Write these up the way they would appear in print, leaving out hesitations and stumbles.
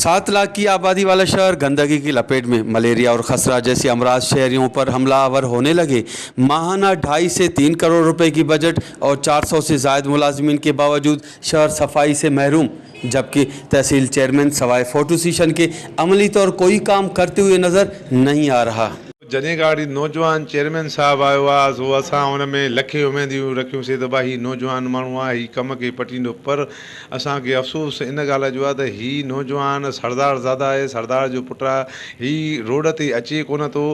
7 लाख की आबादी वाला शहर गंदगी की लपेट में, मलेरिया और खसरा जैसी अमराज शहरियों पर हमलावर होने लगे। माहाना 2.5 से 3 करोड़ रुपए की बजट और 400 से ज़ायद मुलाजमीन के बावजूद शहर सफाई से महरूम, जबकि तहसील चेयरमैन सवाए फोटो सेशन के अमली तौर कोई काम करते हुए नज़र नहीं आ रहा। जॾहिं गाड़ी नौजवान चेयरमैन साहब आयो आहे सो असां हुन में लखे उमेदियूं रखियूंसीं त भाई हीउ नौजवान माण्हू आहे, हीउ कम खे पटींदो, पर असांखे अफ़सोस इन ॻाल्हि जो आहे त हीउ नौजवान सरदार ज़ादा आहे, सरदार जो पुटु आहे। हीउ रोड ते अचे कोन थो,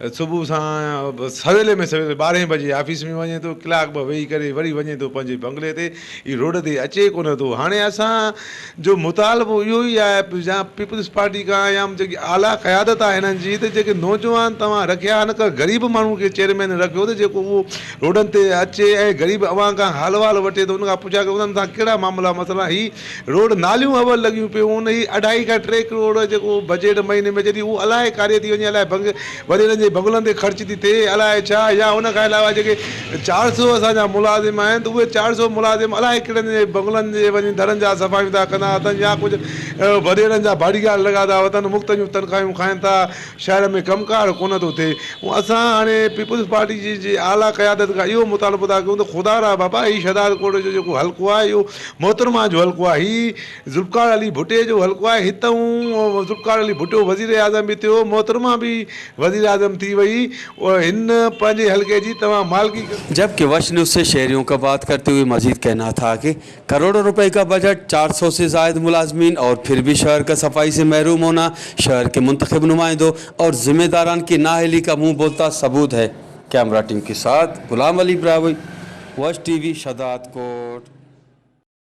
सुबुह सां सवेले में सवेले 12 बजे ऑफिस में वञे थो, कलाक ॿ वेही करे वरी वञे थो पंहिंजे बंगले ते। हीउ रोड ते अचे कोन थो। हाणे असांजो मुतालबो इहो ई आहे या पीपल्स पार्टी खां या जेकी आला क़यादत आहे हिननि जी, त जेके नौजवान तव्हां रखिया न कर ग़रीब माण्हू खे चेयरमैन रखियो त जेको उहो रोडनि ते अचे ऐं ग़रीब अवां खां हाल वाल वठे थो, उन खां पुछा कयो उन्हनि सां कहिड़ा मामला मसला। ही रोड नालियूं अवल लॻियूं पियूं, उन ही 2.5 खां 3 करोड़ जेको बजट महीने में जॾहिं उहो अलाए कारे थी वञे, अलाए वॾेरनि जे बंगलनि ते ख़र्च थी थिए, अलाए छा। या उन खां अलावा जेके 400 असांजा मुलाज़िम आहिनि, त उहे 400 मुलाज़िम अलाए कहिड़नि जे बंगलनि जे वञी दरनि जा सफ़ाइयूं था कंदा अथनि, या कुझु वॾेरनि जा बॉडीगार्ड लॻा था वठनि, मुफ़्त जूं तनख़्वाहियूं खाइनि था, शहर में कमकार कोन थो थिए। असां हाणे पीपल्स पार्टी जी आला क़यादत खां इहो मुतालबो था कयूं त ख़ुदा रा बाबा, हीउ शहदाद कोट जो जेको हल्को आहे इहो मोहतरमा जो हल्को आहे, हीउ ज़ुल्फ़िकार अली भुट्टे जो हल्को आहे। हितां ज़ुल्फ़िकार अली भुट्टो वज़ीर आज़म बि थियो, मोहतरमा भी वज़ीर आज़म थी वई, हिन पंहिंजे हल्के जी तव्हां मालिकी। जबकि वश न्यूज़ से शहरियों का बात करते हुए मजीद कहना था कि करोड़ों रुपए का बजट, 400 से ज़ायद मुलाजमीन और फिर भी शहर का सफाई से महरूम होना शहर के मुंतखब नुमाइंदों और जिम्मेदारान की नाअहली का मुंह बोलता सबूत है। कैमरा टीम के साथ गुलाम अली ब्रावी, वश टीवी, शहदाद कोट।